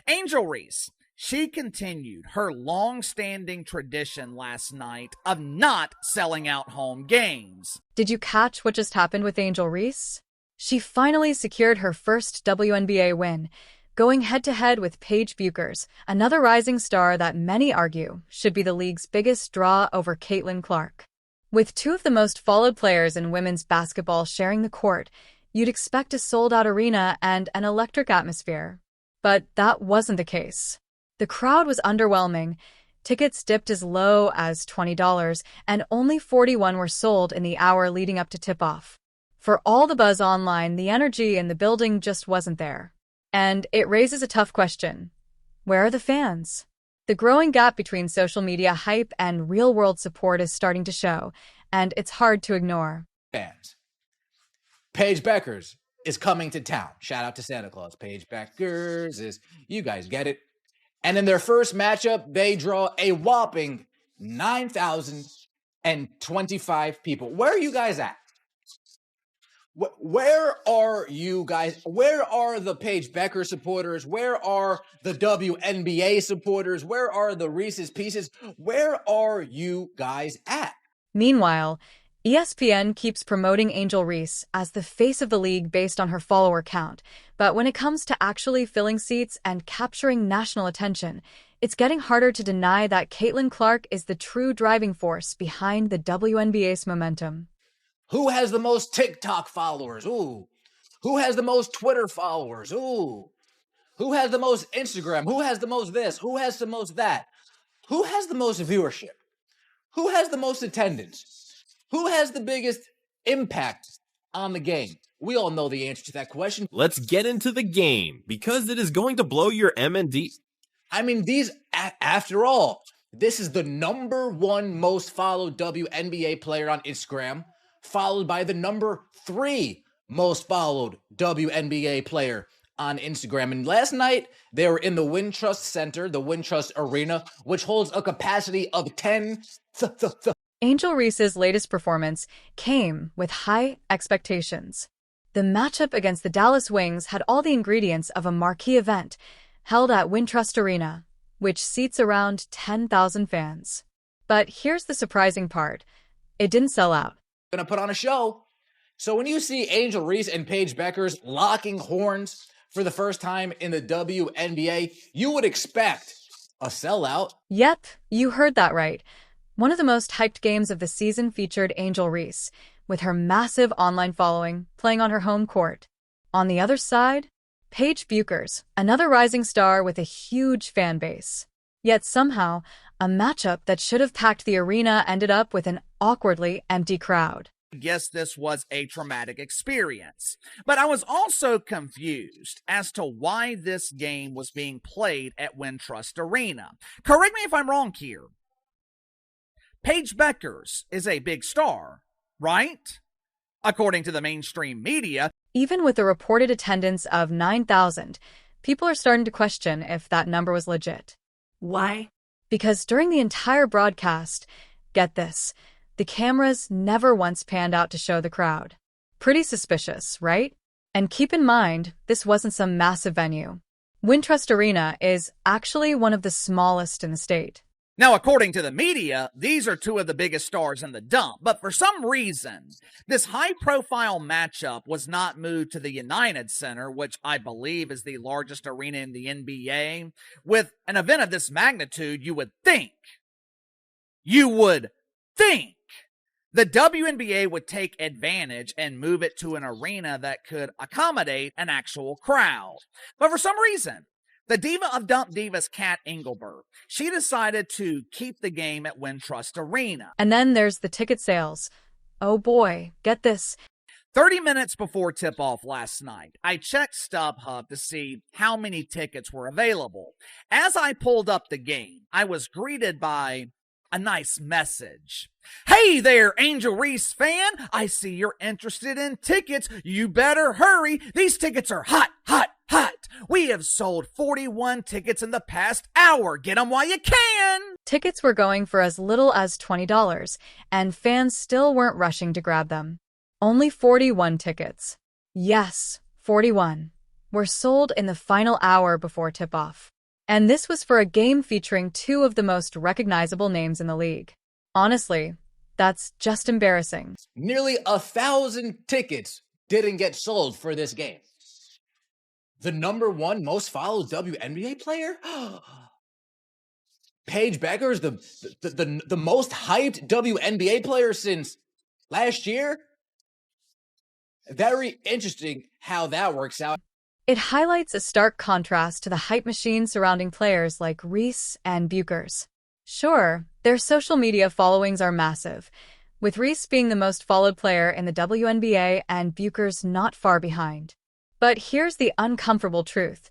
Angel Reese, she continued her long-standing tradition last night of not selling out home games. Did you catch what just happened with Angel Reese? She finally secured her first WNBA win, going head-to-head with Paige Bueckers, another rising star that many argue should be the league's biggest draw over Caitlin Clark. With two of the most followed players in women's basketball sharing the court, you'd expect a sold-out arena and an electric atmosphere. But that wasn't the case. The crowd was underwhelming. Tickets dipped as low as $20, and only 41 were sold in the hour leading up to tip-off. For all the buzz online, the energy in the building just wasn't there. And it raises a tough question. Where are the fans? The growing gap between social media hype and real-world support is starting to show, and it's hard to ignore. Fans. Paige Bueckers is coming to town. Shout out to Santa Claus. Paige Bueckers is, you guys get it. And in their first matchup, they draw a whopping 9,025 people. Where are you guys at? Where are you guys? Where are the Paige Bueckers supporters? Where are the WNBA supporters? Where are the Reese's Pieces? Where are you guys at? Meanwhile, ESPN keeps promoting Angel Reese as the face of the league based on her follower count. But when it comes to actually filling seats and capturing national attention, it's getting harder to deny that Caitlin Clark is the true driving force behind the WNBA's momentum. Who has the most TikTok followers? Ooh. Who has the most Twitter followers? Ooh. Who has the most Instagram? Who has the most this? Who has the most that? Who has the most viewership? Who has the most attendance? Who has the biggest impact on the game? We all know the answer to that question. Let's get into the game, because it is going to blow your M&D. I mean, after all, this is the #1 most followed WNBA player on Instagram, followed by the #3 most followed WNBA player on Instagram. And last night, they were in the Wintrust Center, the Wintrust Arena, which holds a capacity of 10. Angel Reese's latest performance came with high expectations. The matchup against the Dallas Wings had all the ingredients of a marquee event held at Wintrust Arena, which seats around 10,000 fans. But here's the surprising part. It didn't sell out. Gonna put on a show. So when you see Angel Reese and Paige Bueckers locking horns for the first time in the WNBA, you would expect a sellout. Yep, you heard that right. One of the most hyped games of the season featured Angel Reese, with her massive online following playing on her home court. On the other side, Paige Bueckers, another rising star with a huge fan base. Yet somehow, a matchup that should have packed the arena ended up with an awkwardly empty crowd. I guess this was a traumatic experience, but I was also confused as to why this game was being played at Wintrust Arena. Correct me if I'm wrong here. Paige Bueckers is a big star, right? According to the mainstream media. Even with a reported attendance of 9,000, people are starting to question if that number was legit. Why? Because during the entire broadcast, get this, the cameras never once panned out to show the crowd. Pretty suspicious, right? And keep in mind, this wasn't some massive venue. Wintrust Arena is actually one of the smallest in the state. Now, according to the media, these are two of the biggest stars in the dump, but for some reason, this high-profile matchup was not moved to the United Center, which I believe is the largest arena in the NBA. With an event of this magnitude, you would think the WNBA would take advantage and move it to an arena that could accommodate an actual crowd. But for some reason, the diva of Dump Divas, Kat Engelbert, she decided to keep the game at Wintrust Arena. And then there's the ticket sales. Oh boy, get this. 30 minutes before tip-off last night, I checked StubHub to see how many tickets were available. As I pulled up the game, I was greeted by a nice message. Hey there, Angel Reese fan. I see you're interested in tickets. You better hurry. These tickets are hot, hot, hot. We have sold 41 tickets in the past hour. Get them while you can. Tickets were going for as little as $20, and fans still weren't rushing to grab them. Only 41 tickets. Yes, 41. were sold in the final hour before tip-off. And this was for a game featuring two of the most recognizable names in the league. Honestly, that's just embarrassing. Nearly 1,000 tickets didn't get sold for this game. The number one most followed WNBA player? Paige Becker is the most hyped WNBA player since last year? Very interesting how that works out. It highlights a stark contrast to the hype machine surrounding players like Reese and Buchers. Sure, their social media followings are massive, with Reese being the most followed player in the WNBA and Buchers not far behind. But here's the uncomfortable truth.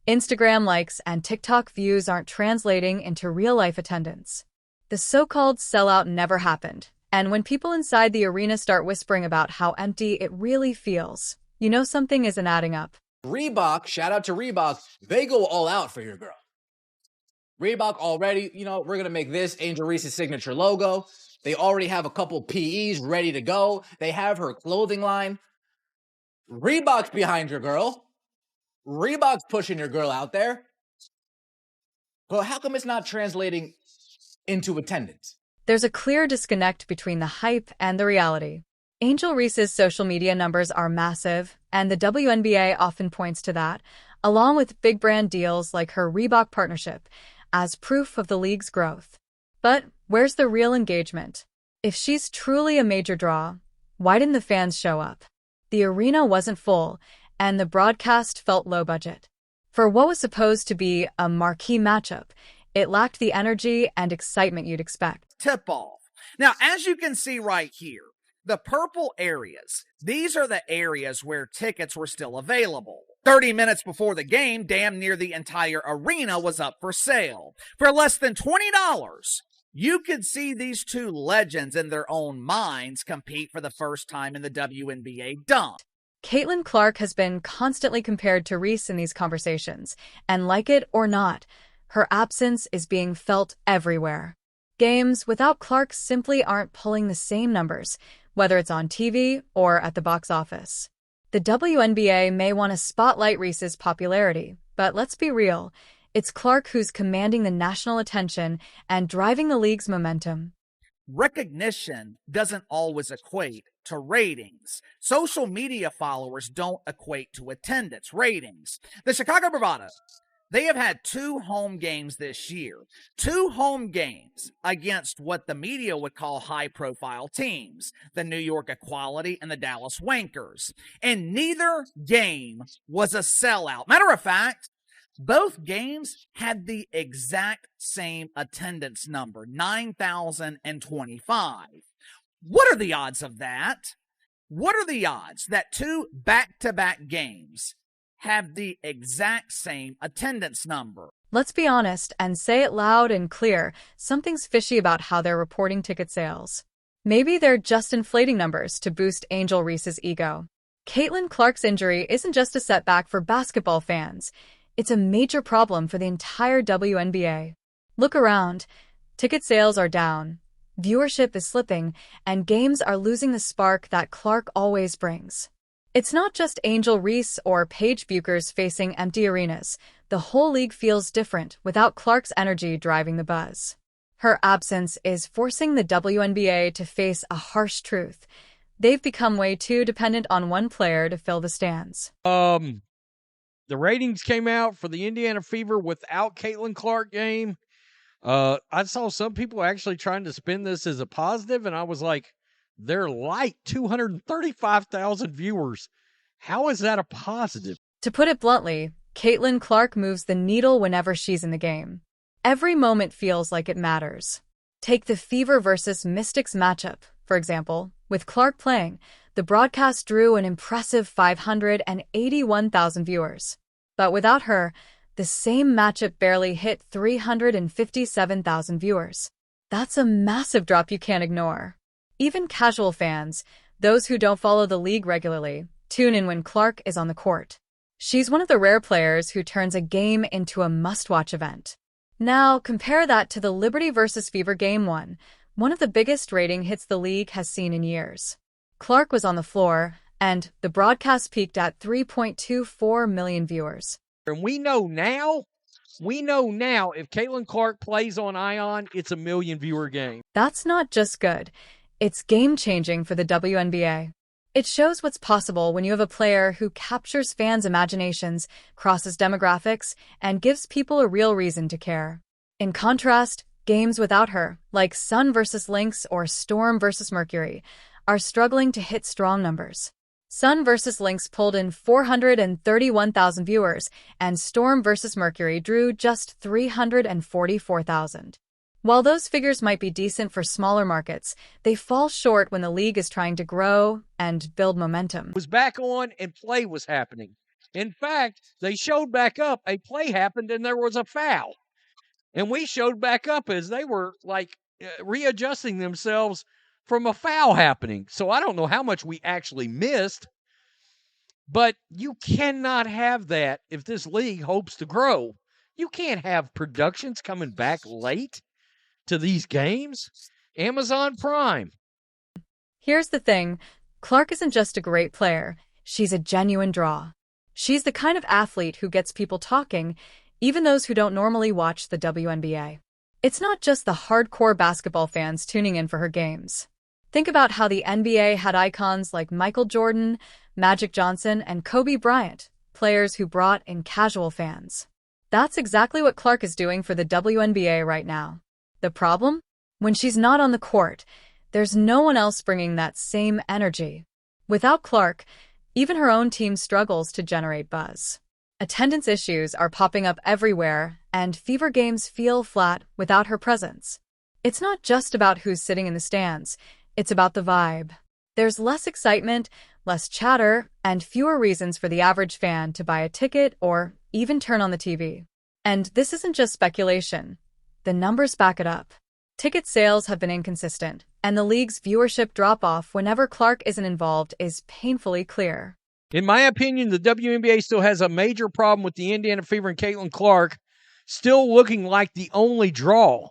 Instagram likes and TikTok views aren't translating into real-life attendance. The so-called sellout never happened, and when people inside the arena start whispering about how empty it really feels, you know something isn't adding up. Reebok, shout out to Reebok, they go all out for your girl. Reebok already, we're going to make this Angel Reese's signature logo. They already have a couple PEs ready to go. They have her clothing line. Reebok's behind your girl. Reebok's pushing your girl out there. But how come it's not translating into attendance? There's a clear disconnect between the hype and the reality. Angel Reese's social media numbers are massive, and the WNBA often points to that, along with big brand deals like her Reebok partnership, as proof of the league's growth. But where's the real engagement? If she's truly a major draw, why didn't the fans show up? The arena wasn't full, and the broadcast felt low budget. For what was supposed to be a marquee matchup, it lacked the energy and excitement you'd expect. Tip-off. Now, as you can see right here, the purple areas, these are the areas where tickets were still available. 30 minutes before the game, damn near the entire arena was up for sale. For less than $20, you could see these two legends in their own minds compete for the first time in the WNBA dunk. Caitlin Clark has been constantly compared to Reese in these conversations, and like it or not, her absence is being felt everywhere. Games without Clark simply aren't pulling the same numbers, whether it's on TV or at the box office. The WNBA may want to spotlight Reese's popularity, but let's be real, it's Clark who's commanding the national attention and driving the league's momentum. Recognition doesn't always equate to ratings. Social media followers don't equate to attendance ratings. The Chicago Bravado, they have had 2 home games this year. 2 home games against what the media would call high-profile teams, the New York Equality and the Dallas Wankers. And neither game was a sellout. Matter of fact, both games had the exact same attendance number, 9,025. What are the odds of that? What are the odds that 2 back-to-back games have the exact same attendance number? Let's be honest and say it loud and clear. Something's fishy about how they're reporting ticket sales. Maybe they're just inflating numbers to boost Angel Reese's ego. Caitlin Clark's injury isn't just a setback for basketball fans. It's a major problem for the entire WNBA. Look around. Ticket sales are down. Viewership is slipping, and games are losing the spark that Clark always brings. It's not just Angel Reese or Paige Buchers facing empty arenas. The whole league feels different without Clark's energy driving the buzz. Her absence is forcing the WNBA to face a harsh truth. They've become way too dependent on one player to fill the stands. The ratings came out for the Indiana Fever without Caitlin Clark game. I saw some people actually trying to spin this as a positive, and I was like, they're light 235,000 viewers. How is that a positive? To put it bluntly, Caitlin Clark moves the needle whenever she's in the game. Every moment feels like it matters. Take the Fever versus Mystics matchup, for example. With Clark playing, the broadcast drew an impressive 581,000 viewers. But without her, the same matchup barely hit 357,000 viewers. That's a massive drop you can't ignore. Even casual fans, those who don't follow the league regularly, tune in when Clark is on the court. She's one of the rare players who turns a game into a must-watch event. Now, compare that to the Liberty vs. Fever Game 1, one of the biggest rating hits the league has seen in years. Clark was on the floor, and the broadcast peaked at 3.24 million viewers. And we know now if Caitlin Clark plays on Ion, it's a million-viewer game. That's not just good. It's game-changing for the WNBA. It shows what's possible when you have a player who captures fans' imaginations, crosses demographics, and gives people a real reason to care. In contrast, games without her, like Sun vs. Lynx or Storm vs. Mercury, are struggling to hit strong numbers. Sun vs. Lynx pulled in 431,000 viewers, and Storm vs. Mercury drew just 344,000. While those figures might be decent for smaller markets, they fall short when the league is trying to grow and build momentum. Was back on and play was happening. In fact, they showed back up, a play happened and there was a foul. And we showed back up as they were readjusting themselves from a foul happening. So I don't know how much we actually missed, but you cannot have that if this league hopes to grow. You can't have productions coming back late to these games. Amazon Prime. Here's the thing. Clark isn't just a great player. She's a genuine draw. She's the kind of athlete who gets people talking, even those who don't normally watch the WNBA. It's not just the hardcore basketball fans tuning in for her games. Think about how the NBA had icons like Michael Jordan, Magic Johnson, and Kobe Bryant, players who brought in casual fans. That's exactly what Clark is doing for the WNBA right now. The problem? When she's not on the court, there's no one else bringing that same energy. Without Clark, even her own team struggles to generate buzz. Attendance issues are popping up everywhere, and Fever games feel flat without her presence. It's not just about who's sitting in the stands, it's about the vibe. There's less excitement, less chatter, and fewer reasons for the average fan to buy a ticket or even turn on the TV. And this isn't just speculation. The numbers back it up. Ticket sales have been inconsistent, and the league's viewership drop-off whenever Clark isn't involved is painfully clear. In my opinion, the WNBA still has a major problem with the Indiana Fever and Caitlin Clark still looking like the only draw.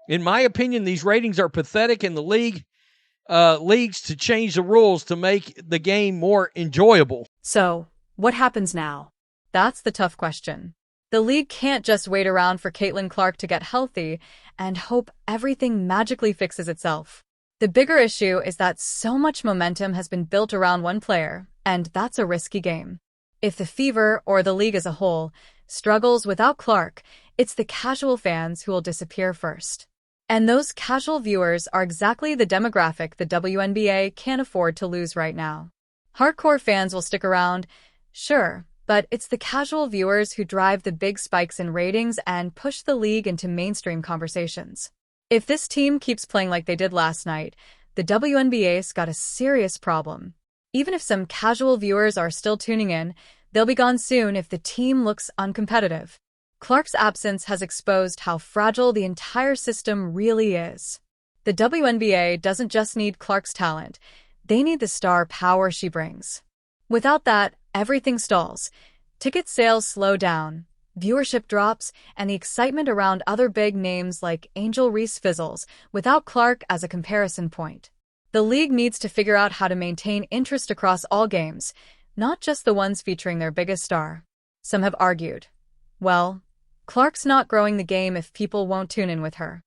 In my opinion, these ratings are pathetic, and the leagues to change the rules to make the game more enjoyable. So, what happens now? That's the tough question. The league can't just wait around for Caitlin Clark to get healthy and hope everything magically fixes itself. The bigger issue is that so much momentum has been built around one player, and that's a risky game. If the Fever, or the league as a whole, struggles without Clark, it's the casual fans who will disappear first. And those casual viewers are exactly the demographic the WNBA can't afford to lose right now. Hardcore fans will stick around, sure, but it's the casual viewers who drive the big spikes in ratings and push the league into mainstream conversations. If this team keeps playing like they did last night, the WNBA's got a serious problem. Even if some casual viewers are still tuning in, they'll be gone soon if the team looks uncompetitive. Clark's absence has exposed how fragile the entire system really is. The WNBA doesn't just need Clark's talent, they need the star power she brings. Without that, everything stalls. Ticket sales slow down, viewership drops, and the excitement around other big names like Angel Reese fizzles without Clark as a comparison point. The league needs to figure out how to maintain interest across all games, not just the ones featuring their biggest star. Some have argued, well, Clark's not growing the game if people won't tune in with her.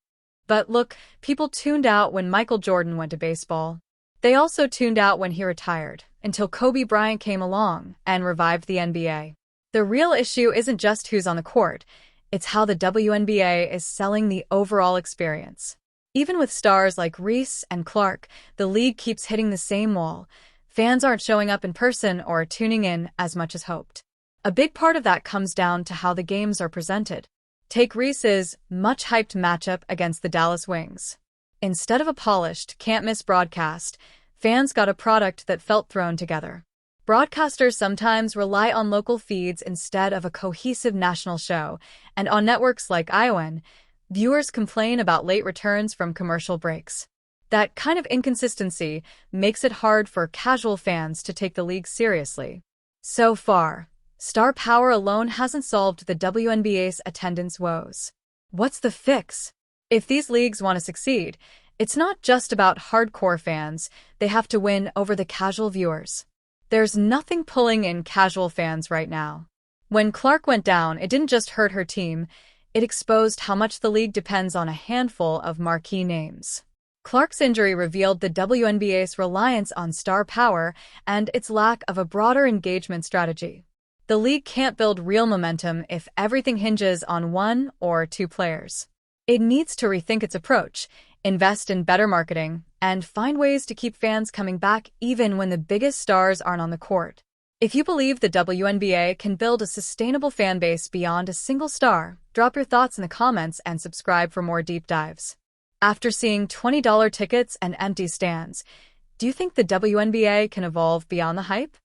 But look, people tuned out when Michael Jordan went to baseball. They also tuned out when he retired, until Kobe Bryant came along and revived the NBA. The real issue isn't just who's on the court, it's how the WNBA is selling the overall experience. Even with stars like Reese and Clark, the league keeps hitting the same wall. Fans aren't showing up in person or tuning in as much as hoped. A big part of that comes down to how the games are presented. Take Reese's much-hyped matchup against the Dallas Wings. Instead of a polished, can't-miss broadcast, fans got a product that felt thrown together. Broadcasters sometimes rely on local feeds instead of a cohesive national show, and on networks like ION, viewers complain about late returns from commercial breaks. That kind of inconsistency makes it hard for casual fans to take the league seriously. So far, star power alone hasn't solved the WNBA's attendance woes. What's the fix? If these leagues want to succeed, it's not just about hardcore fans, they have to win over the casual viewers. There's nothing pulling in casual fans right now. When Clark went down, it didn't just hurt her team, it exposed how much the league depends on a handful of marquee names. Clark's injury revealed the WNBA's reliance on star power and its lack of a broader engagement strategy. The league can't build real momentum if everything hinges on one or two players. It needs to rethink its approach, invest in better marketing, and find ways to keep fans coming back even when the biggest stars aren't on the court. If you believe the WNBA can build a sustainable fan base beyond a single star, drop your thoughts in the comments and subscribe for more deep dives. After seeing $20 tickets and empty stands, do you think the WNBA can evolve beyond the hype?